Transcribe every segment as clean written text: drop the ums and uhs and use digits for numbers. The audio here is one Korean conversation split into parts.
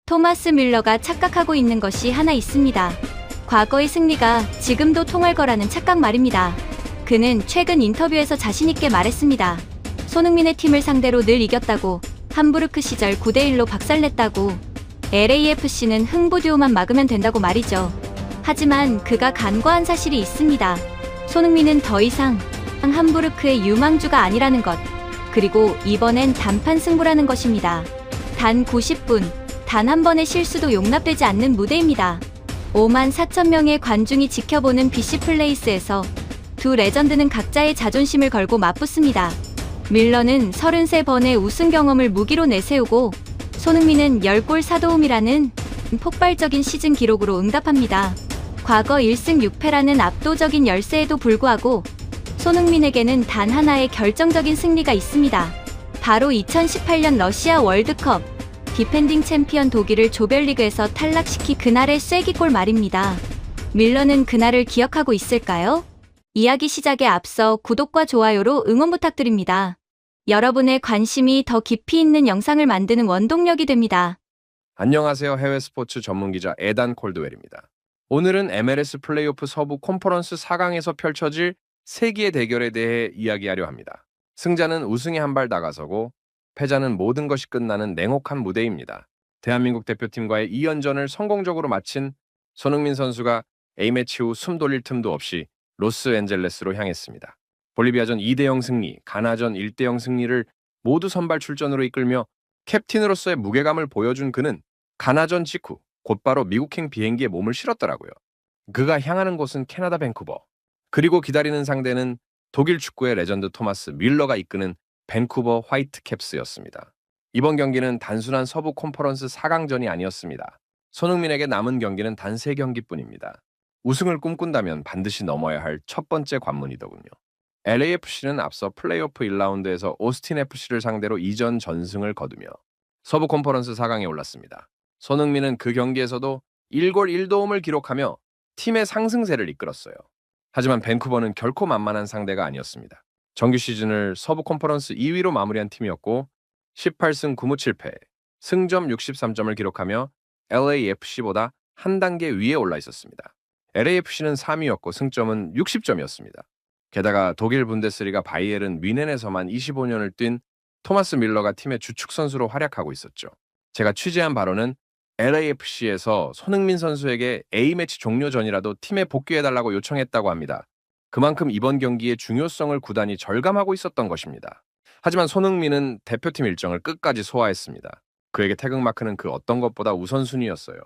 토마스 밀러가 착각하고 있는 것이 하나 있습니다. 과거의 승리가 지금도 통할 거라는 착각 말입니다. 그는 최근 인터뷰에서 자신있게 말했습니다. 손흥민의 팀을 상대로 늘 이겼다고, 함부르크 시절 9대1로 박살냈다고, LAFC는 흥부 듀오만 막으면 된다고 말이죠. 하지만 그가 간과한 사실이 있습니다. 손흥민은 더 이상 함부르크의 유망주가 아니라는 것, 그리고 이번엔 단판 승부라는 것입니다. 단 90분, 단 한 번의 실수도 용납되지 않는 무대입니다. 5만 4천 명의 관중이 지켜보는 BC 플레이스에서 두 레전드는 각자의 자존심을 걸고 맞붙습니다. 밀러는 33번의 우승 경험을 무기로 내세우고, 손흥민은 10골 4도움이라는 폭발적인 시즌 기록으로 응답합니다. 과거 1승 6패라는 압도적인 열세에도 불구하고 손흥민에게는 단 하나의 결정적인 승리가 있습니다. 바로 2018년 러시아 월드컵, 디펜딩 챔피언 독일을 조별리그에서 탈락시키 그날의 쐐기골 말입니다. 밀러는 그날을 기억하고 있을까요? 이야기 시작에 앞서 구독과 좋아요로 응원 부탁드립니다. 여러분의 관심이 더 깊이 있는 영상을 만드는 원동력이 됩니다. 안녕하세요. 해외 스포츠 전문기자 에단 콜드웰입니다. 오늘은 MLS 플레이오프 서부 컨퍼런스 4강에서 펼쳐질 세기의 대결에 대해 이야기하려 합니다. 승자는 우승에 한 발 다가서고 패자는 모든 것이 끝나는 냉혹한 무대입니다. 대한민국 대표팀과의 2연전을 성공적으로 마친 손흥민 선수가 A매치 후 숨 돌릴 틈도 없이 로스앤젤레스로 향했습니다. 볼리비아전 2대0 승리, 가나전 1대0 승리를 모두 선발 출전으로 이끌며 캡틴으로서의 무게감을 보여준 그는 가나전 직후 곧바로 미국행 비행기에 몸을 실었더라고요. 그가 향하는 곳은 캐나다 밴쿠버. 그리고 기다리는 상대는 독일 축구의 레전드 토마스 밀러가 이끄는 밴쿠버 화이트캡스였습니다. 이번 경기는 단순한 서부 컨퍼런스 4강전이 아니었습니다. 손흥민에게 남은 경기는 단 3경기뿐입니다. 우승을 꿈꾼다면 반드시 넘어야 할 첫 번째 관문이더군요. LAFC는 앞서 플레이오프 1라운드에서 오스틴 FC를 상대로 2전 전승을 거두며 서부 컨퍼런스 4강에 올랐습니다. 손흥민은 그 경기에서도 1골 1도움을 기록하며 팀의 상승세를 이끌었어요. 하지만 밴쿠버는 결코 만만한 상대가 아니었습니다. 정규 시즌을 서부 컨퍼런스 2위로 마무리한 팀이었고 18승 9무 7패, 승점 63점을 기록하며 LAFC보다 한 단계 위에 올라 있었습니다. LAFC는 3위였고 승점은 60점이었습니다. 게다가 독일 분데스리가 바이에른 뮌헨에서만 25년을 뛴 토마스 밀러가 팀의 주축 선수로 활약하고 있었죠. 제가 취재한 바로는 LAFC에서 손흥민 선수에게 A매치 종료 전이라도 팀에 복귀해달라고 요청했다고 합니다. 그만큼 이번 경기의 중요성을 구단이 절감하고 있었던 것입니다. 하지만 손흥민은 대표팀 일정을 끝까지 소화했습니다. 그에게 태극마크는 그 어떤 것보다 우선순위였어요.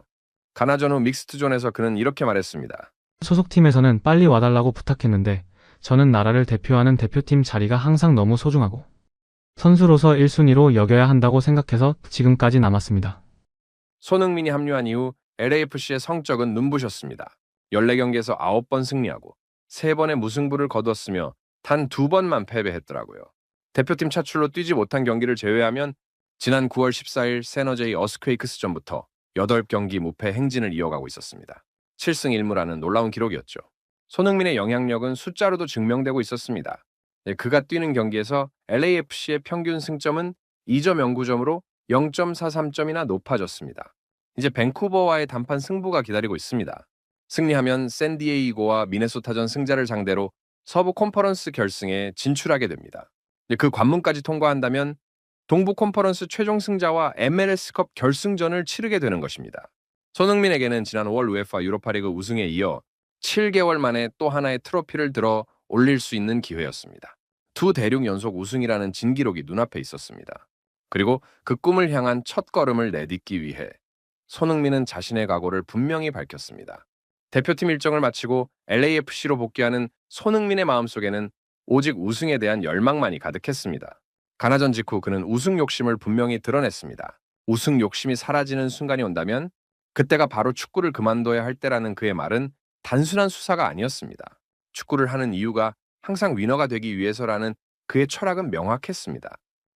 가나전 후 믹스트존에서 그는 이렇게 말했습니다. 소속팀에서는 빨리 와달라고 부탁했는데 저는 나라를 대표하는 대표팀 자리가 항상 너무 소중하고 선수로서 1순위로 여겨야 한다고 생각해서 지금까지 남았습니다. 손흥민이 합류한 이후 LAFC의 성적은 눈부셨습니다. 14경기에서 9번 승리하고 3번의 무승부를 거두었으며 단 2번만 패배했더라고요. 대표팀 차출로 뛰지 못한 경기를 제외하면 지난 9월 14일 세너제이 어스퀘이크스전부터 8경기 무패 행진을 이어가고 있었습니다. 7승 1무라는 놀라운 기록이었죠. 손흥민의 영향력은 숫자로도 증명되고 있었습니다. 그가 뛰는 경기에서 LAFC의 평균 승점은 2점 0구점으로 0.43점이나 높아졌습니다. 이제 밴쿠버와의 단판 승부가 기다리고 있습니다. 승리하면 샌디에이고와 미네소타전 승자를 상대로 서부 컨퍼런스 결승에 진출하게 됩니다. 그 관문까지 통과한다면 동부 컨퍼런스 최종 승자와 MLS컵 결승전을 치르게 되는 것입니다. 손흥민에게는 지난 5월 UEFA 유로파리그 우승에 이어 7개월 만에 또 하나의 트로피를 들어 올릴 수 있는 기회였습니다. 두 대륙 연속 우승이라는 진기록이 눈앞에 있었습니다. 그리고 그 꿈을 향한 첫 걸음을 내딛기 위해 손흥민은 자신의 각오를 분명히 밝혔습니다. 대표팀 일정을 마치고 LAFC로 복귀하는 손흥민의 마음속에는 오직 우승에 대한 열망만이 가득했습니다. 가나전 직후 그는 우승 욕심을 분명히 드러냈습니다. 우승 욕심이 사라지는 순간이 온다면 그때가 바로 축구를 그만둬야 할 때라는 그의 말은 단순한 수사가 아니었습니다. 축구를 하는 이유가 항상 위너가 되기 위해서라는 그의 철학은 명확했습니다.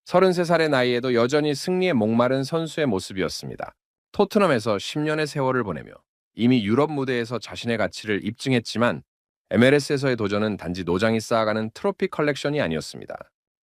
33살의 나이에도 여전히 승리에 목마른 선수의 모습이었습니다. 토트넘에서 10년의 세월을 보내며 이미 유럽 무대에서 자신의 가치를 입증했지만 MLS에서의 도전은 단지 노장이 쌓아가는 트로피 컬렉션이 아니었습니다.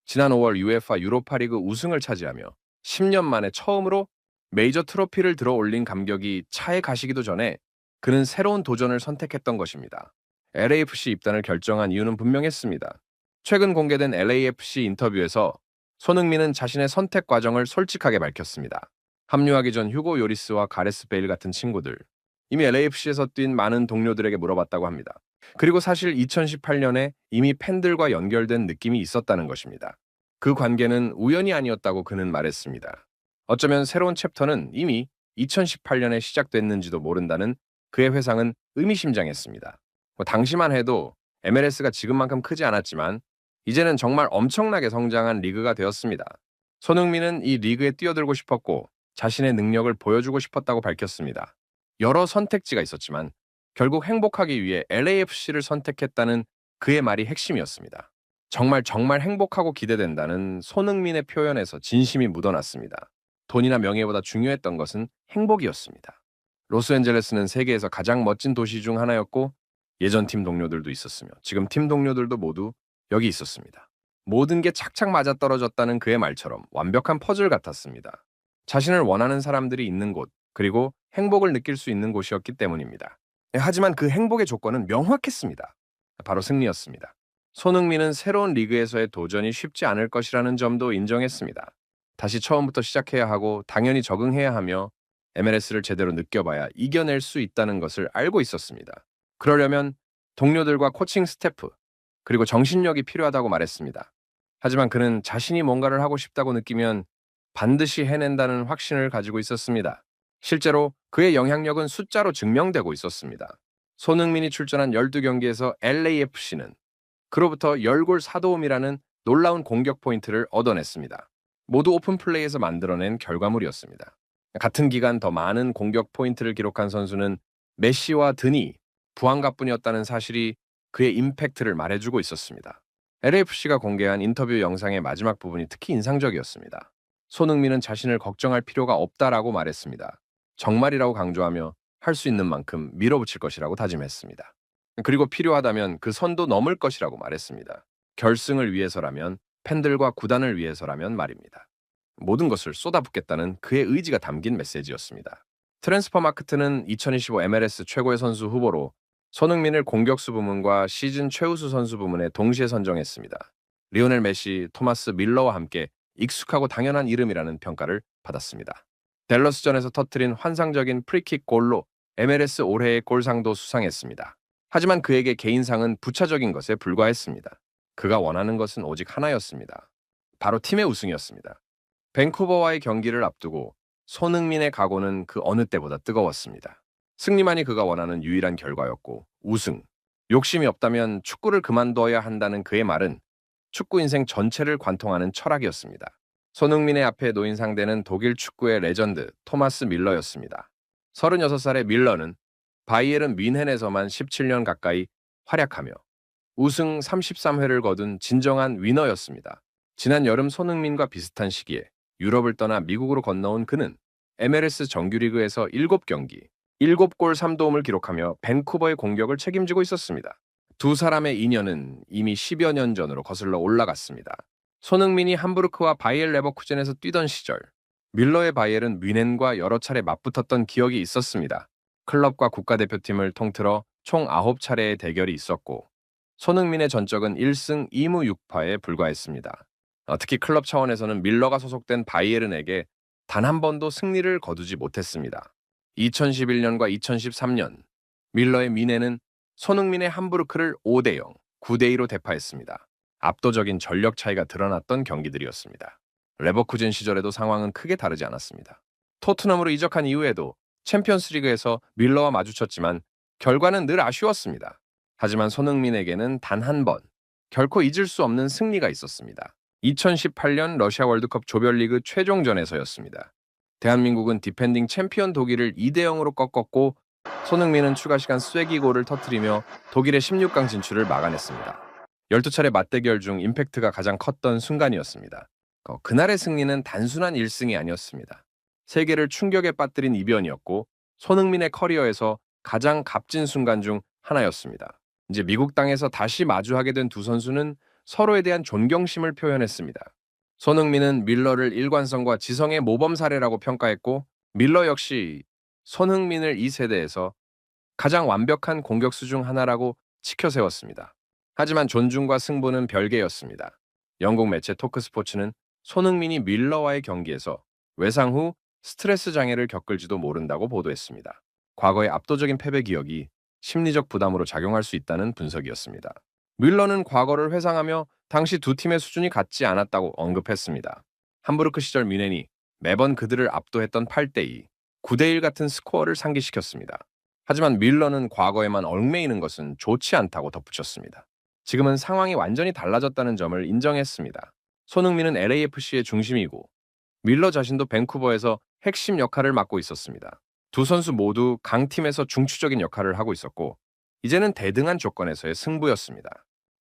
지난 5월 UEFA 유로파리그 우승을 차지하며 10년 만에 처음으로 메이저 트로피를 들어 올린 감격이 차에 가시기도 전에 그는 새로운 도전을 선택했던 것입니다. LAFC 입단을 결정한 이유는 분명했습니다. 최근 공개된 LAFC 인터뷰에서 손흥민은 자신의 선택 과정을 솔직하게 밝혔습니다. 합류하기 전 휴고 요리스와 가레스 베일 같은 친구들, 이미 LAFC에서 뛴 많은 동료들에게 물어봤다고 합니다. 그리고 사실 2018년에 이미 팬들과 연결된 느낌이 있었다는 것입니다. 그 관계는 우연이 아니었다고 그는 말했습니다. 어쩌면 새로운 챕터는 이미 2018년에 시작됐는지도 모른다는 그의 회상은 의미심장했습니다. 당시만 해도 MLS가 지금만큼 크지 않았지만 이제는 정말 엄청나게 성장한 리그가 되었습니다. 손흥민은 이 리그에 뛰어들고 싶었고 자신의 능력을 보여주고 싶었다고 밝혔습니다. 여러 선택지가 있었지만 결국 행복하기 위해 LAFC를 선택했다는 그의 말이 핵심이었습니다. 정말 행복하고 기대된다는 손흥민의 표현에서 진심이 묻어났습니다. 돈이나 명예보다 중요했던 것은 행복이었습니다. 로스앤젤레스는 세계에서 가장 멋진 도시 중 하나였고 예전 팀 동료들도 있었으며 지금 팀 동료들도 모두 여기 있었습니다. 모든 게 착착 맞아떨어졌다는 그의 말처럼 완벽한 퍼즐 같았습니다. 자신을 원하는 사람들이 있는 곳, 그리고 행복을 느낄 수 있는 곳이었기 때문입니다. 하지만 그 행복의 조건은 명확했습니다. 바로 승리였습니다. 손흥민은 새로운 리그에서의 도전이 쉽지 않을 것이라는 점도 인정했습니다. 다시 처음부터 시작해야 하고 당연히 적응해야 하며 MLS를 제대로 느껴봐야 이겨낼 수 있다는 것을 알고 있었습니다. 그러려면 동료들과 코칭 스태프, 그리고 정신력이 필요하다고 말했습니다. 하지만 그는 자신이 뭔가를 하고 싶다고 느끼면 반드시 해낸다는 확신을 가지고 있었습니다. 실제로 그의 영향력은 숫자로 증명되고 있었습니다. 손흥민이 출전한 12경기에서 LAFC는 그로부터 10골 4도움이라는 놀라운 공격 포인트를 얻어냈습니다. 모두 오픈플레이에서 만들어낸 결과물이었습니다. 같은 기간 더 많은 공격 포인트를 기록한 선수는 메시와 드니, 부안가뿐이었다는 사실이 그의 임팩트를 말해주고 있었습니다. LAFC가 공개한 인터뷰 영상의 마지막 부분이 특히 인상적이었습니다. 손흥민은 자신을 걱정할 필요가 없다라고 말했습니다. 정말이라고 강조하며 할 수 있는 만큼 밀어붙일 것이라고 다짐했습니다. 그리고 필요하다면 그 선도 넘을 것이라고 말했습니다. 결승을 위해서라면, 팬들과 구단을 위해서라면 말입니다. 모든 것을 쏟아붓겠다는 그의 의지가 담긴 메시지였습니다. 트랜스퍼마크트는 2025 MLS 최고의 선수 후보로 손흥민을 공격수 부문과 시즌 최우수 선수 부문에 동시에 선정했습니다. 리오넬 메시, 토마스 밀러와 함께 익숙하고 당연한 이름이라는 평가를 받았습니다. 댈러스전에서 터뜨린 환상적인 프리킥 골로 MLS 올해의 골상도 수상했습니다. 하지만 그에게 개인상은 부차적인 것에 불과했습니다. 그가 원하는 것은 오직 하나였습니다. 바로 팀의 우승이었습니다. 밴쿠버와의 경기를 앞두고 손흥민의 각오는 그 어느 때보다 뜨거웠습니다. 승리만이 그가 원하는 유일한 결과였고 우승, 욕심이 없다면 축구를 그만둬야 한다는 그의 말은 축구 인생 전체를 관통하는 철학이었습니다. 손흥민의 앞에 놓인 상대는 독일 축구의 레전드 토마스 밀러였습니다. 36살의 밀러는 바이에른 뮌헨에서만 17년 가까이 활약하며 우승 33회를 거둔 진정한 위너였습니다. 지난 여름 손흥민과 비슷한 시기에 유럽을 떠나 미국으로 건너온 그는 MLS 정규리그에서 7경기, 7골 3도움을 기록하며 밴쿠버의 공격을 책임지고 있었습니다. 두 사람의 인연은 이미 10여 년 전으로 거슬러 올라갔습니다. 손흥민이 함부르크와 바이엘 레버쿠젠에서 뛰던 시절, 밀러의 바이엘은 뮌헨과 여러 차례 맞붙었던 기억이 있었습니다. 클럽과 국가대표팀을 통틀어 총 9차례의 대결이 있었고 손흥민의 전적은 1승 2무 6파에 불과했습니다. 특히 클럽 차원에서는 밀러가 소속된 바이에른에게 단 한 번도 승리를 거두지 못했습니다. 2011년과 2013년 밀러의 뮌헨은 손흥민의 함부르크를 5대0, 9대2로 대파했습니다. 압도적인 전력 차이가 드러났던 경기들이었습니다. 레버쿠젠 시절에도 상황은 크게 다르지 않았습니다. 토트넘으로 이적한 이후에도 챔피언스리그에서 밀러와 마주쳤지만 결과는 늘 아쉬웠습니다. 하지만 손흥민에게는 단 한 번, 결코 잊을 수 없는 승리가 있었습니다. 2018년 러시아 월드컵 조별리그 최종전에서였습니다. 대한민국은 디펜딩 챔피언 독일을 2대0으로 꺾었고 손흥민은 추가 시간 쐐기골을 터뜨리며 독일의 16강 진출을 막아냈습니다. 12차례 맞대결 중 임팩트가 가장 컸던 순간이었습니다. 그날의 승리는 단순한 1승이 아니었습니다. 세계를 충격에 빠뜨린 이변이었고 손흥민의 커리어에서 가장 값진 순간 중 하나였습니다. 이제 미국 땅에서 다시 마주하게 된 두 선수는 서로에 대한 존경심을 표현했습니다. 손흥민은 밀러를 일관성과 지성의 모범 사례라고 평가했고 밀러 역시 손흥민을 이 세대에서 가장 완벽한 공격수 중 하나라고 치켜세웠습니다. 하지만 존중과 승부는 별개였습니다. 영국 매체 토크스포츠는 손흥민이 밀러와의 경기에서 외상 후 스트레스 장애를 겪을지도 모른다고 보도했습니다. 과거의 압도적인 패배 기억이 심리적 부담으로 작용할 수 있다는 분석이었습니다. 밀러는 과거를 회상하며 당시 두 팀의 수준이 같지 않았다고 언급했습니다. 함부르크 시절 뮌헨이 매번 그들을 압도했던 8대2, 9대1 같은 스코어를 상기시켰습니다. 하지만 밀러는 과거에만 얽매이는 것은 좋지 않다고 덧붙였습니다. 지금은 상황이 완전히 달라졌다는 점을 인정했습니다. 손흥민은 LAFC의 중심이고 밀러 자신도 밴쿠버에서 핵심 역할을 맡고 있었습니다. 두 선수 모두 강팀에서 중추적인 역할을 하고 있었고 이제는 대등한 조건에서의 승부였습니다.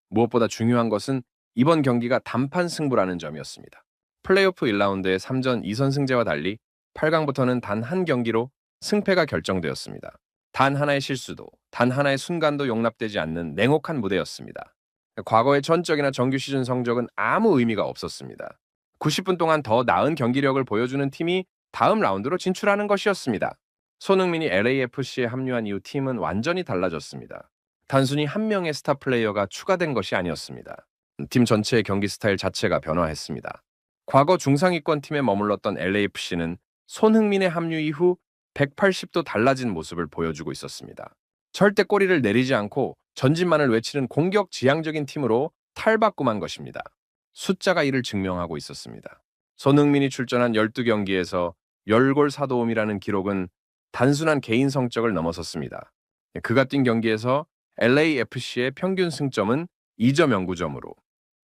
무엇보다 중요한 것은 이번 경기가 단판 승부라는 점이었습니다. 플레이오프 1라운드의 3전 2선승제와 달리 8강부터는 단 한 경기로 승패가 결정되었습니다. 단 하나의 실수도, 단 하나의 순간도 용납되지 않는 냉혹한 무대였습니다. 과거의 전적이나 정규 시즌 성적은 아무 의미가 없었습니다. 90분 동안 더 나은 경기력을 보여주는 팀이 다음 라운드로 진출하는 것이었습니다. 손흥민이 LAFC에 합류한 이후 팀은 완전히 달라졌습니다. 단순히 한 명의 스타 플레이어가 추가된 것이 아니었습니다. 팀 전체의 경기 스타일 자체가 변화했습니다. 과거 중상위권 팀에 머물렀던 LAFC는 손흥민의 합류 이후 180도 달라진 모습을 보여주고 있었습니다. 절대 꼬리를 내리지 않고 전진만을 외치는 공격 지향적인 팀으로 탈바꿈한 것입니다. 숫자가 이를 증명하고 있었습니다. 손흥민이 출전한 12경기에서 10골 4도움이라는 기록은 단순한 개인 성적을 넘어섰습니다. 그가 뛴 경기에서 LAFC의 평균 승점은 2점 09점으로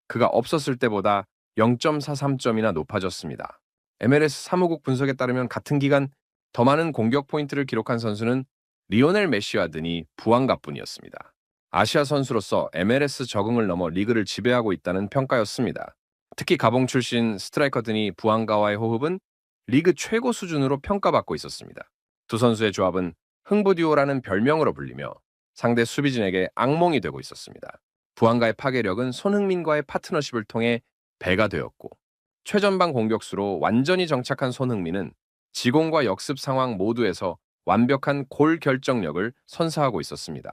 그가 없었을 때보다 0.43점이나 높아졌습니다. MLS 사무국 분석에 따르면 같은 기간 더 많은 공격 포인트를 기록한 선수는 리오넬 메시와 드니 부앙가뿐이었습니다. 아시아 선수로서 MLS 적응을 넘어 리그를 지배하고 있다는 평가였습니다. 특히 가봉 출신 스트라이커 드니 부앙가와의 호흡은 리그 최고 수준으로 평가받고 있었습니다. 두 선수의 조합은 흥부 듀오라는 별명으로 불리며 상대 수비진에게 악몽이 되고 있었습니다. 부앙가의 파괴력은 손흥민과의 파트너십을 통해 배가 되었고 최전방 공격수로 완전히 정착한 손흥민은 지공과 역습 상황 모두에서 완벽한 골 결정력을 선사하고 있었습니다.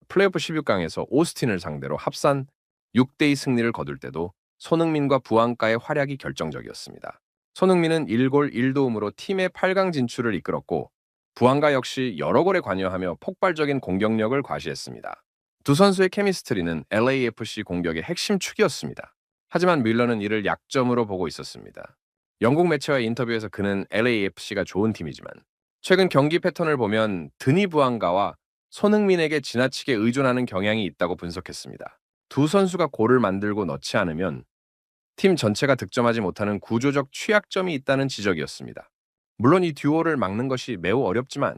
플레이오프 16강에서 오스틴을 상대로 합산 6대2 승리를 거둘 때도 손흥민과 부앙가의 활약이 결정적이었습니다. 손흥민은 1골 1도움으로 팀의 8강 진출을 이끌었고 부앙가 역시 여러 골에 관여하며 폭발적인 공격력을 과시했습니다. 두 선수의 케미스트리는 LAFC 공격의 핵심 축이었습니다. 하지만 밀러는 이를 약점으로 보고 있었습니다. 영국 매체와의 인터뷰에서 그는 LAFC가 좋은 팀이지만 최근 경기 패턴을 보면 드니 부앙가와 손흥민에게 지나치게 의존하는 경향이 있다고 분석했습니다. 두 선수가 골을 만들고 넣지 않으면 팀 전체가 득점하지 못하는 구조적 취약점이 있다는 지적이었습니다. 물론 이 듀오를 막는 것이 매우 어렵지만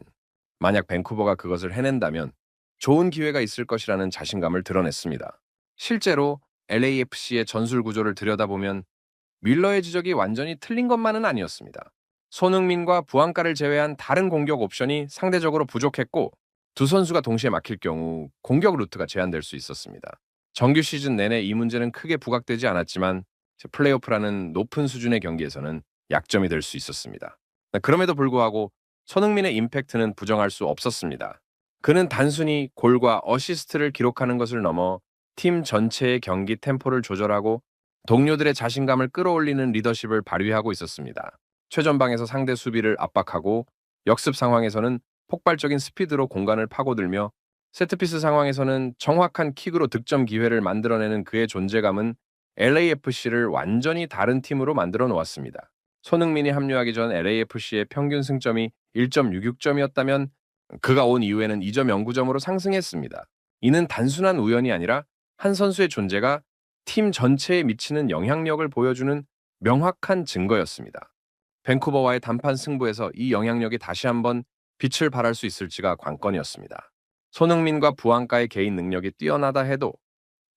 만약 밴쿠버가 그것을 해낸다면 좋은 기회가 있을 것이라는 자신감을 드러냈습니다. 실제로 LAFC의 전술 구조를 들여다보면 밀러의 지적이 완전히 틀린 것만은 아니었습니다. 손흥민과 부앙가를 제외한 다른 공격 옵션이 상대적으로 부족했고 두 선수가 동시에 막힐 경우 공격 루트가 제한될 수 있었습니다. 정규 시즌 내내 이 문제는 크게 부각되지 않았지만 플레이오프라는 높은 수준의 경기에서는 약점이 될 수 있었습니다. 그럼에도 불구하고 손흥민의 임팩트는 부정할 수 없었습니다. 그는 단순히 골과 어시스트를 기록하는 것을 넘어 팀 전체의 경기 템포를 조절하고 동료들의 자신감을 끌어올리는 리더십을 발휘하고 있었습니다. 최전방에서 상대 수비를 압박하고 역습 상황에서는 폭발적인 스피드로 공간을 파고들며 세트피스 상황에서는 정확한 킥으로 득점 기회를 만들어내는 그의 존재감은 LAFC를 완전히 다른 팀으로 만들어 놓았습니다. 손흥민이 합류하기 전 LAFC의 평균 승점이 1.66점이었다면 그가 온 이후에는 2점 09점으로 상승했습니다. 이는 단순한 우연이 아니라 한 선수의 존재가 팀 전체에 미치는 영향력을 보여주는 명확한 증거였습니다. 밴쿠버와의 단판 승부에서 이 영향력이 다시 한번 빛을 발할 수 있을지가 관건이었습니다. 손흥민과 부앙가의 개인 능력이 뛰어나다 해도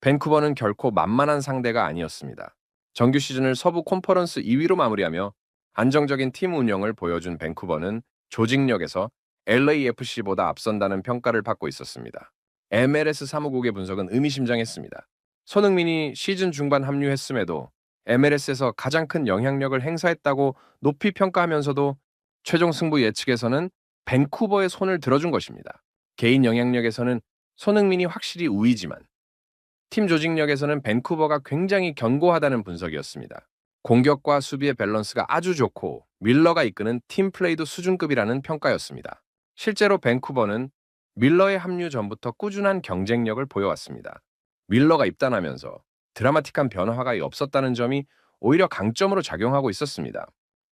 밴쿠버는 결코 만만한 상대가 아니었습니다. 정규 시즌을 서부 컨퍼런스 2위로 마무리하며 안정적인 팀 운영을 보여준 밴쿠버는 조직력에서 LAFC보다 앞선다는 평가를 받고 있었습니다. MLS 사무국의 분석은 의미심장했습니다. 손흥민이 시즌 중반 합류했음에도 MLS에서 가장 큰 영향력을 행사했다고 높이 평가하면서도 최종 승부 예측에서는 밴쿠버의 손을 들어준 것입니다. 개인 영향력에서는 손흥민이 확실히 우위지만 팀 조직력에서는 밴쿠버가 굉장히 견고하다는 분석이었습니다. 공격과 수비의 밸런스가 아주 좋고 밀러가 이끄는 팀 플레이도 수준급이라는 평가였습니다. 실제로 밴쿠버는 밀러의 합류 전부터 꾸준한 경쟁력을 보여왔습니다. 밀러가 입단하면서 드라마틱한 변화가 없었다는 점이 오히려 강점으로 작용하고 있었습니다.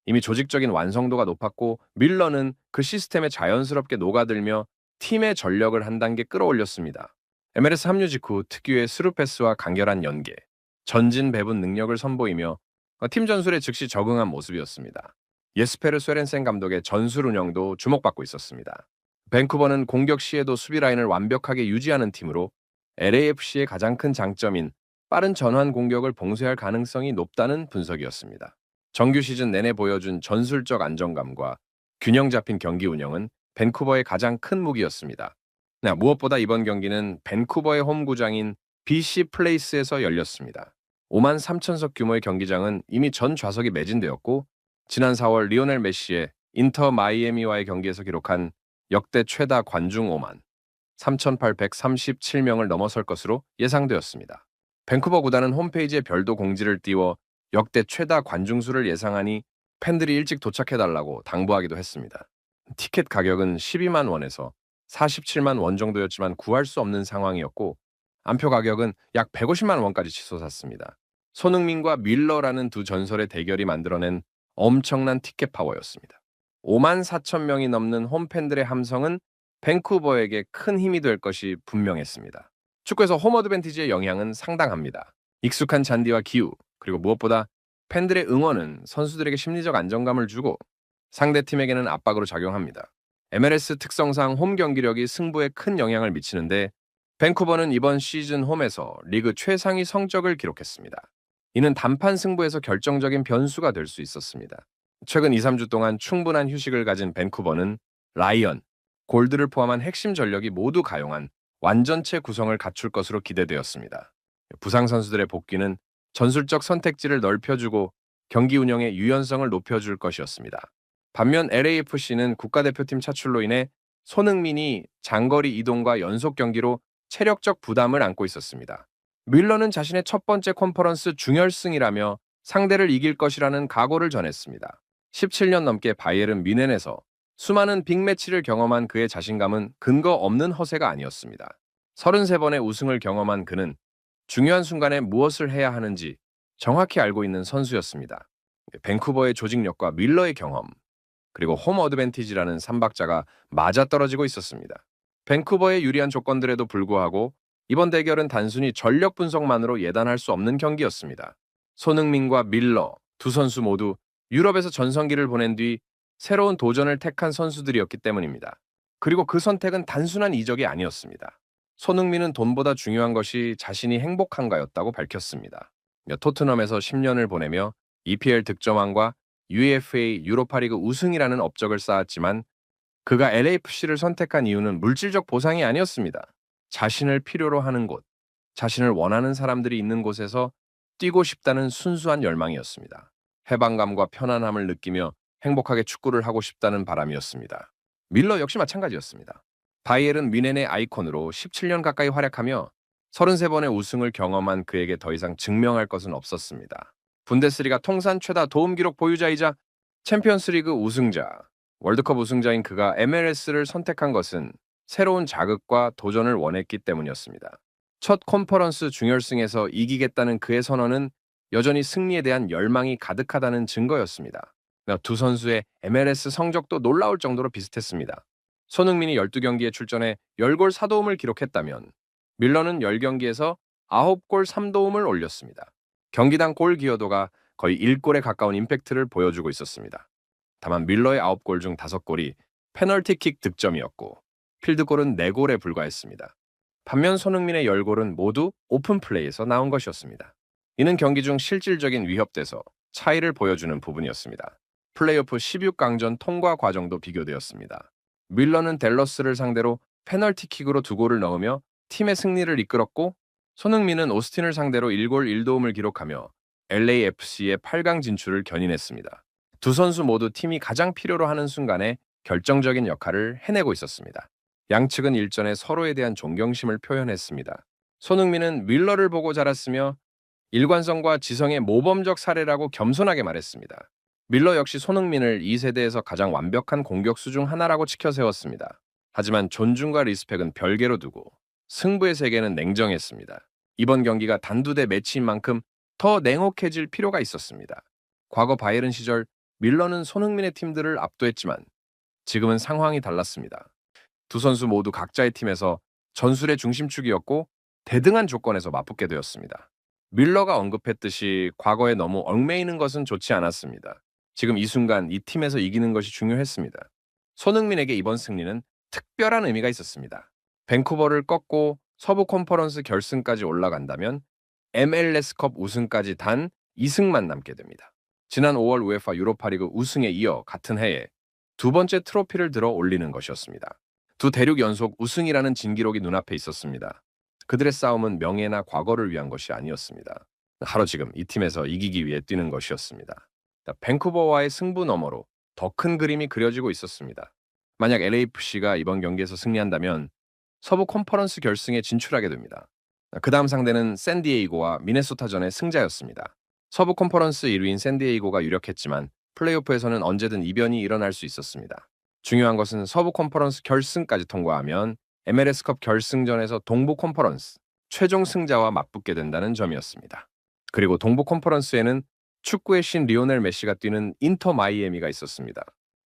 이미 조직적인 완성도가 높았고 밀러는 그 시스템에 자연스럽게 녹아들며 팀의 전력을 한 단계 끌어올렸습니다. MLS 합류 직후 특유의 스루 패스와 간결한 연계, 전진 배분 능력을 선보이며 팀 전술에 즉시 적응한 모습이었습니다. 예스페르 쇠렌센 감독의 전술 운영도 주목받고 있었습니다. 밴쿠버는 공격 시에도 수비 라인을 완벽하게 유지하는 팀으로 LAFC의 가장 큰 장점인 빠른 전환 공격을 봉쇄할 가능성이 높다는 분석이었습니다. 정규 시즌 내내 보여준 전술적 안정감과 균형 잡힌 경기 운영은 밴쿠버의 가장 큰 무기였습니다. 무엇보다 이번 경기는 밴쿠버의 홈구장인 BC 플레이스에서 열렸습니다. 5만 3천석 규모의 경기장은 이미 전 좌석이 매진되었고 지난 4월 리오넬 메시의 인터 마이애미와의 경기에서 기록한 역대 최다 관중 5만 3,837명을 넘어설 것으로 예상되었습니다. 밴쿠버 구단은 홈페이지에 별도 공지를 띄워 역대 최다 관중수를 예상하니 팬들이 일찍 도착해달라고 당부하기도 했습니다. 티켓 가격은 12만 원에서 47만 원 정도였지만 구할 수 없는 상황이었고 안표 가격은 약 150만 원까지 치솟았습니다. 손흥민과 밀러라는 두 전설의 대결이 만들어낸 엄청난 티켓 파워였습니다. 5만 4천 명이 넘는 홈팬들의 함성은 밴쿠버에게 큰 힘이 될 것이 분명했습니다. 축구에서 홈 어드밴티지의 영향은 상당합니다. 익숙한 잔디와 기후, 그리고 무엇보다 팬들의 응원은 선수들에게 심리적 안정감을 주고 상대팀에게는 압박으로 작용합니다. MLS 특성상 홈 경기력이 승부에 큰 영향을 미치는데 밴쿠버는 이번 시즌 홈에서 리그 최상위 성적을 기록했습니다. 이는 단판 승부에서 결정적인 변수가 될 수 있었습니다. 최근 2, 3주 동안 충분한 휴식을 가진 밴쿠버는 라이언, 골드를 포함한 핵심 전력이 모두 가용한 완전체 구성을 갖출 것으로 기대되었습니다. 부상 선수들의 복귀는 전술적 선택지를 넓혀주고 경기 운영의 유연성을 높여줄 것이었습니다. 반면 LAFC는 국가대표팀 차출로 인해 손흥민이 장거리 이동과 연속 경기로 체력적 부담을 안고 있었습니다. 밀러는 자신의 첫 번째 컨퍼런스 준결승이라며 상대를 이길 것이라는 각오를 전했습니다. 17년 넘게 바이에른 뮌헨에서 수많은 빅매치를 경험한 그의 자신감은 근거 없는 허세가 아니었습니다. 33번의 우승을 경험한 그는 중요한 순간에 무엇을 해야 하는지 정확히 알고 있는 선수였습니다. 밴쿠버의 조직력과 밀러의 경험, 그리고 홈 어드밴티지라는 삼박자가 맞아떨어지고 있었습니다. 밴쿠버의 유리한 조건들에도 불구하고 이번 대결은 단순히 전력 분석만으로 예단할 수 없는 경기였습니다. 손흥민과 밀러 두 선수 모두 유럽에서 전성기를 보낸 뒤 새로운 도전을 택한 선수들이었기 때문입니다. 그리고 그 선택은 단순한 이적이 아니었습니다. 손흥민은 돈보다 중요한 것이 자신이 행복한가였다고 밝혔습니다. 토트넘에서 10년을 보내며 EPL 득점왕과 UEFA 유로파리그 우승이라는 업적을 쌓았지만 그가 LAFC를 선택한 이유는 물질적 보상이 아니었습니다. 자신을 필요로 하는 곳, 자신을 원하는 사람들이 있는 곳에서 뛰고 싶다는 순수한 열망이었습니다. 해방감과 편안함을 느끼며 행복하게 축구를 하고 싶다는 바람이었습니다. 밀러 역시 마찬가지였습니다. 바이에른 뮌헨의 아이콘으로 17년 가까이 활약하며 33번의 우승을 경험한 그에게 더 이상 증명할 것은 없었습니다. 분데스리가 통산 최다 도움 기록 보유자이자 챔피언스리그 우승자, 월드컵 우승자인 그가 MLS를 선택한 것은 새로운 자극과 도전을 원했기 때문이었습니다. 첫 컨퍼런스 준결승에서 이기겠다는 그의 선언은 여전히 승리에 대한 열망이 가득하다는 증거였습니다. 두 선수의 MLS 성적도 놀라울 정도로 비슷했습니다. 손흥민이 12경기에 출전해 10골 4도움을 기록했다면 밀러는 10경기에서 9골 3도움을 올렸습니다. 경기당 골 기여도가 거의 1골에 가까운 임팩트를 보여주고 있었습니다. 다만 밀러의 9골 중 5골이 페널티킥 득점이었고 필드골은 4골에 불과했습니다. 반면 손흥민의 10골은 모두 오픈 플레이에서 나온 것이었습니다. 이는 경기 중 실질적인 위협돼서 차이를 보여주는 부분이었습니다. 플레이오프 16강전 통과 과정도 비교되었습니다. 밀러는 댈러스를 상대로 페널티킥으로 2골을 넣으며 팀의 승리를 이끌었고 손흥민은 오스틴을 상대로 1골 1도움을 기록하며 LAFC의 8강 진출을 견인했습니다. 두 선수 모두 팀이 가장 필요로 하는 순간에 결정적인 역할을 해내고 있었습니다. 양측은 일전에 서로에 대한 존경심을 표현했습니다. 손흥민은 윌러를 보고 자랐으며 일관성과 지성의 모범적 사례라고 겸손하게 말했습니다. 밀러 역시 손흥민을 이 세대에서 가장 완벽한 공격수 중 하나라고 치켜세웠습니다. 하지만 존중과 리스펙은 별개로 두고 승부의 세계는 냉정했습니다. 이번 경기가 단두대 매치인 만큼 더 냉혹해질 필요가 있었습니다. 과거 바이에른 시절 밀러는 손흥민의 팀들을 압도했지만 지금은 상황이 달랐습니다. 두 선수 모두 각자의 팀에서 전술의 중심축이었고 대등한 조건에서 맞붙게 되었습니다. 밀러가 언급했듯이 과거에 너무 얽매이는 것은 좋지 않았습니다. 지금 이 순간 이 팀에서 이기는 것이 중요했습니다. 손흥민에게 이번 승리는 특별한 의미가 있었습니다. 밴쿠버를 꺾고 서부 컨퍼런스 결승까지 올라간다면 MLS컵 우승까지 단 2승만 남게 됩니다. 지난 5월 우에파 유로파리그 우승에 이어 같은 해에 두 번째 트로피를 들어 올리는 것이었습니다. 두 대륙 연속 우승이라는 진기록이 눈앞에 있었습니다. 그들의 싸움은 명예나 과거를 위한 것이 아니었습니다. 하루 지금 이 팀에서 이기기 위해 뛰는 것이었습니다. 밴쿠버와의 승부 너머로 더 큰 그림이 그려지고 있었습니다. 만약 LAFC가 이번 경기에서 승리한다면 서부 컨퍼런스 결승에 진출하게 됩니다. 그 다음 상대는 샌디에이고와 미네소타전의 승자였습니다. 서부 컨퍼런스 1위인 샌디에이고가 유력했지만 플레이오프에서는 언제든 이변이 일어날 수 있었습니다. 중요한 것은 서부 컨퍼런스 결승까지 통과하면 MLS컵 결승전에서 동부 컨퍼런스 최종 승자와 맞붙게 된다는 점이었습니다. 그리고 동부 컨퍼런스에는 축구의 신 리오넬 메시가 뛰는 인터 마이애미가 있었습니다.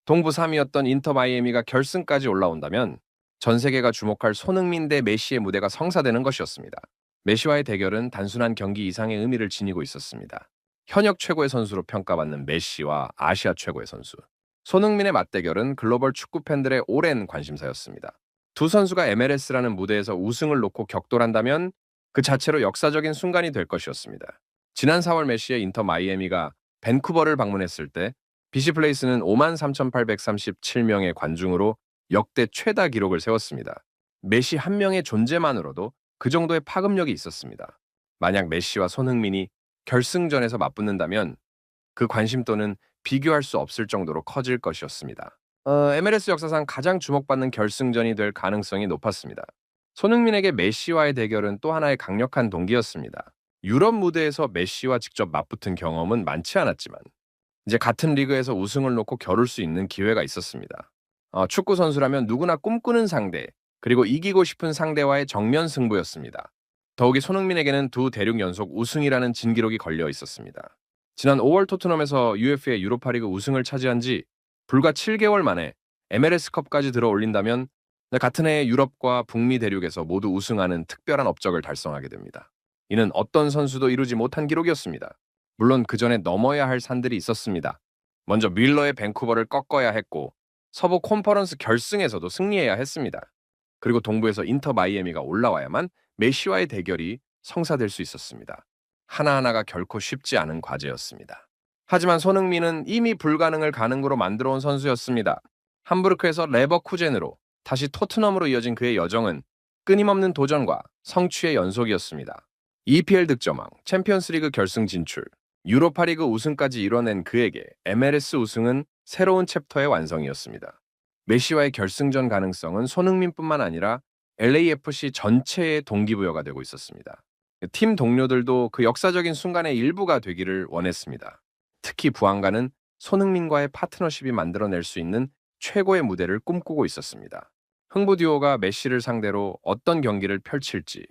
동부 3위였던 인터 마이애미가 결승까지 올라온다면 전 세계가 주목할 손흥민 대 메시의 무대가 성사되는 것이었습니다. 메시와의 대결은 단순한 경기 이상의 의미를 지니고 있었습니다. 현역 최고의 선수로 평가받는 메시와 아시아 최고의 선수. 손흥민의 맞대결은 글로벌 축구 팬들의 오랜 관심사였습니다. 두 선수가 MLS라는 무대에서 우승을 놓고 격돌한다면 그 자체로 역사적인 순간이 될 것이었습니다. 지난 4월 메시의 인터 마이애미가 밴쿠버를 방문했을 때 비시플레이스는 53,837명의 관중으로 역대 최다 기록을 세웠습니다. 메시 한 명의 존재만으로도 그 정도의 파급력이 있었습니다. 만약 메시와 손흥민이 결승전에서 맞붙는다면 그 관심도는 비교할 수 없을 정도로 커질 것이었습니다. MLS 역사상 가장 주목받는 결승전이 될 가능성이 높았습니다. 손흥민에게 메시와의 대결은 또 하나의 강력한 동기였습니다. 유럽 무대에서 메시와 직접 맞붙은 경험은 많지 않았지만 이제 같은 리그에서 우승을 놓고 겨룰 수 있는 기회가 있었습니다. 축구 선수라면 누구나 꿈꾸는 상대, 그리고 이기고 싶은 상대와의 정면 승부였습니다. 더욱이 손흥민에게는 두 대륙 연속 우승이라는 진기록이 걸려 있었습니다. 지난 5월 토트넘에서 UEFA의 유로파리그 우승을 차지한 지 불과 7개월 만에 MLS컵까지 들어 올린다면 같은 해에 유럽과 북미 대륙에서 모두 우승하는 특별한 업적을 달성하게 됩니다. 이는 어떤 선수도 이루지 못한 기록이었습니다. 물론 그 전에 넘어야 할 산들이 있었습니다. 먼저 밀러의 밴쿠버를 꺾어야 했고 서부 컨퍼런스 결승에서도 승리해야 했습니다. 그리고 동부에서 인터 마이애미가 올라와야만 메시와의 대결이 성사될 수 있었습니다. 하나하나가 결코 쉽지 않은 과제였습니다. 하지만 손흥민은 이미 불가능을 가능으로 만들어온 선수였습니다. 함부르크에서 레버쿠젠으로 다시 토트넘으로 이어진 그의 여정은 끊임없는 도전과 성취의 연속이었습니다. EPL 득점왕, 챔피언스리그 결승 진출, 유로파리그 우승까지 이뤄낸 그에게 MLS 우승은 새로운 챕터의 완성이었습니다. 메시와의 결승전 가능성은 손흥민뿐만 아니라 LAFC 전체의 동기부여가 되고 있었습니다. 팀 동료들도 그 역사적인 순간의 일부가 되기를 원했습니다. 특히 부안가는 손흥민과의 파트너십이 만들어낼 수 있는 최고의 무대를 꿈꾸고 있었습니다. 흥부 듀오가 메시를 상대로 어떤 경기를 펼칠지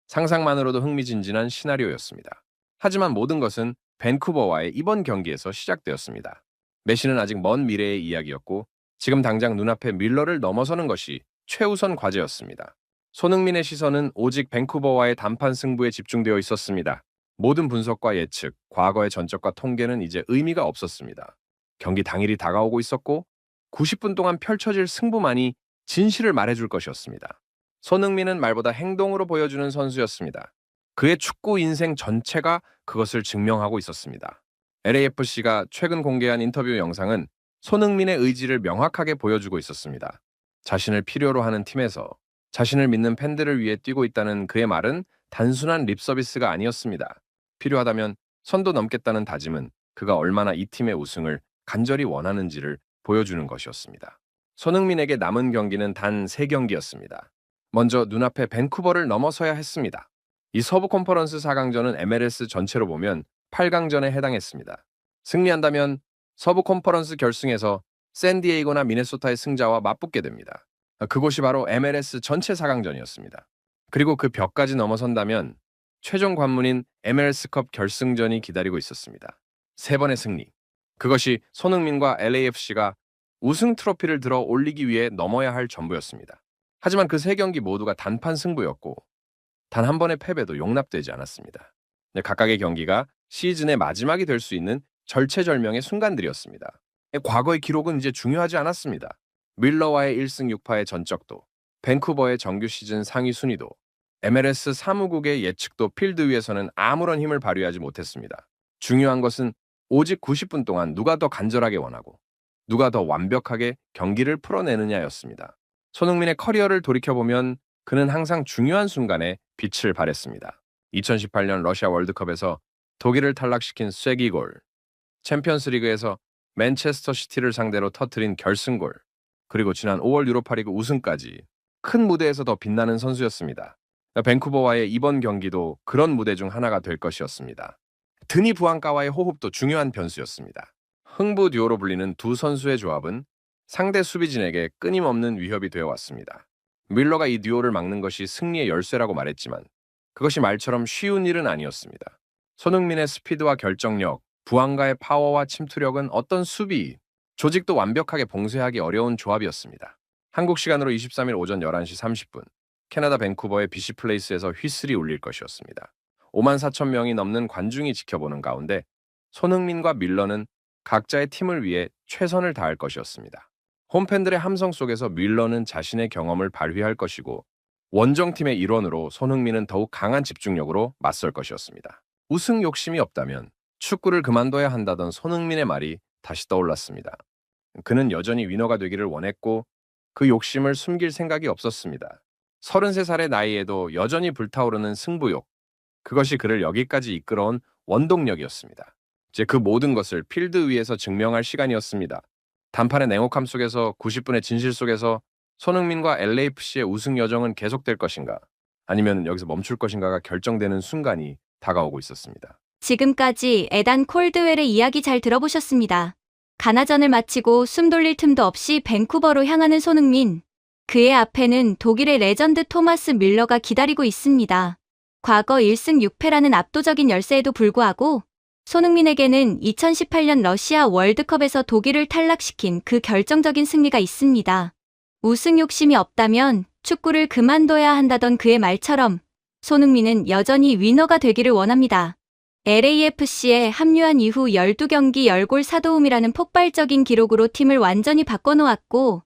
상상만으로도 흥미진진한 시나리오였습니다. 하지만 모든 것은 밴쿠버와의 이번 경기에서 시작되었습니다. 메시는 아직 먼 미래의 이야기였고 지금 당장 눈앞에 밀러를 넘어서는 것이 최우선 과제였습니다. 손흥민의 시선은 오직 밴쿠버와의 단판 승부에 집중되어 있었습니다. 모든 분석과 예측, 과거의 전적과 통계는 이제 의미가 없었습니다. 경기 당일이 다가오고 있었고 90분 동안 펼쳐질 승부만이 진실을 말해줄 것이었습니다. 손흥민은 말보다 행동으로 보여주는 선수였습니다. 그의 축구 인생 전체가 그것을 증명하고 있었습니다. LAFC가 최근 공개한 인터뷰 영상은 손흥민의 의지를 명확하게 보여주고 있었습니다. 자신을 필요로 하는 팀에서 자신을 믿는 팬들을 위해 뛰고 있다는 그의 말은 단순한 립서비스가 아니었습니다. 필요하다면 선도 넘겠다는 다짐은 그가 얼마나 이 팀의 우승을 간절히 원하는지를 보여주는 것이었습니다. 손흥민에게 남은 경기는 단 3경기였습니다. 먼저 눈앞에 밴쿠버를 넘어서야 했습니다. 이 서부 컨퍼런스 4강전은 MLS 전체로 보면 8강전에 해당했습니다. 승리한다면 서부 컨퍼런스 결승에서 샌디에이고나 미네소타의 승자와 맞붙게 됩니다. 그곳이 바로 MLS 전체 4강전이었습니다. 그리고 그 벽까지 넘어선다면 최종 관문인 MLS컵 결승전이 기다리고 있었습니다. 3번의 승리. 그것이 손흥민과 LAFC가 우승 트로피를 들어 올리기 위해 넘어야 할 전부였습니다. 하지만 그 3경기 모두가 단판 승부였고 단 한 번의 패배도 용납되지 않았습니다. 각각의 경기가 시즌의 마지막이 될 수 있는 절체절명의 순간들이었습니다. 과거의 기록은 이제 중요하지 않았습니다. 밀러와의 1승 6파의 전적도, 밴쿠버의 정규 시즌 상위 순위도, MLS 사무국의 예측도 필드 위에서는 아무런 힘을 발휘하지 못했습니다. 중요한 것은 오직 90분 동안 누가 더 간절하게 원하고 누가 더 완벽하게 경기를 풀어내느냐였습니다. 손흥민의 커리어를 돌이켜보면 그는 항상 중요한 순간에 빛을 발했습니다. 2018년 러시아 월드컵에서 독일을 탈락시킨 쐐기골, 챔피언스리그에서 맨체스터 시티를 상대로 터뜨린 결승골, 그리고 지난 5월 유로파리그 우승까지 큰 무대에서 더 빛나는 선수였습니다. 밴쿠버와의 이번 경기도 그런 무대 중 하나가 될 것이었습니다. 드니 부앙가와의 호흡도 중요한 변수였습니다. 흥부 듀오로 불리는 두 선수의 조합은 상대 수비진에게 끊임없는 위협이 되어왔습니다. 밀러가 이 듀오를 막는 것이 승리의 열쇠라고 말했지만 그것이 말처럼 쉬운 일은 아니었습니다. 손흥민의 스피드와 결정력, 부앙가의 파워와 침투력은 어떤 수비, 조직도 완벽하게 봉쇄하기 어려운 조합이었습니다. 한국 시간으로 23일 오전 11시 30분, 캐나다 밴쿠버의 BC 플레이스에서 휘슬이 울릴 것이었습니다. 5만 4천 명이 넘는 관중이 지켜보는 가운데 손흥민과 밀러는 각자의 팀을 위해 최선을 다할 것이었습니다. 홈팬들의 함성 속에서 밀러는 자신의 경험을 발휘할 것이고 원정팀의 일원으로 손흥민은 더욱 강한 집중력으로 맞설 것이었습니다. 우승 욕심이 없다면 축구를 그만둬야 한다던 손흥민의 말이 다시 떠올랐습니다. 그는 여전히 위너가 되기를 원했고 그 욕심을 숨길 생각이 없었습니다. 33살의 나이에도 여전히 불타오르는 승부욕, 그것이 그를 여기까지 이끌어온 원동력이었습니다. 이제 그 모든 것을 필드 위에서 증명할 시간이었습니다. 단판의 냉혹함 속에서 90분의 진실 속에서 손흥민과 LAFC의 우승 여정은 계속될 것인가 아니면 여기서 멈출 것인가가 결정되는 순간이 다가오고 있었습니다. 지금까지 에단 콜드웰의 이야기 잘 들어보셨습니다. 가나전을 마치고 숨 돌릴 틈도 없이 밴쿠버로 향하는 손흥민. 그의 앞에는 독일의 레전드 토마스 밀러가 기다리고 있습니다. 과거 1승 6패라는 압도적인 열세에도 불구하고 손흥민에게는 2018년 러시아 월드컵에서 독일을 탈락시킨 그 결정적인 승리가 있습니다. 우승 욕심이 없다면 축구를 그만둬야 한다던 그의 말처럼 손흥민은 여전히 위너가 되기를 원합니다. LAFC에 합류한 이후 12경기 10골 4도움이라는 폭발적인 기록으로 팀을 완전히 바꿔놓았고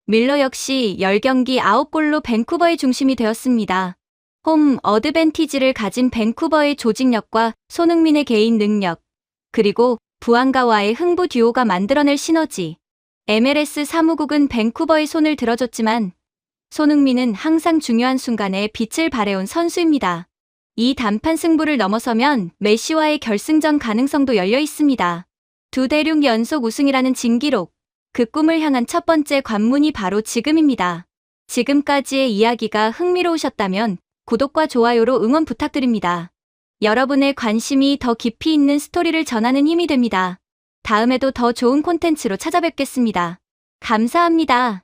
밀러 역시 10경기 9골로 밴쿠버의 중심이 되었습니다. 홈 어드밴티지를 가진 밴쿠버의 조직력과 손흥민의 개인 능력, 그리고 부앙가와의 흥부 듀오가 만들어낼 시너지. MLS 사무국은 밴쿠버의 손을 들어줬지만 손흥민은 항상 중요한 순간에 빛을 발해온 선수입니다. 이 단판 승부를 넘어서면 메시와의 결승전 가능성도 열려 있습니다. 두 대륙 연속 우승이라는 진기록, 그 꿈을 향한 첫 번째 관문이 바로 지금입니다. 지금까지의 이야기가 흥미로우셨다면 구독과 좋아요로 응원 부탁드립니다. 여러분의 관심이 더 깊이 있는 스토리를 전하는 힘이 됩니다. 다음에도 더 좋은 콘텐츠로 찾아뵙겠습니다. 감사합니다.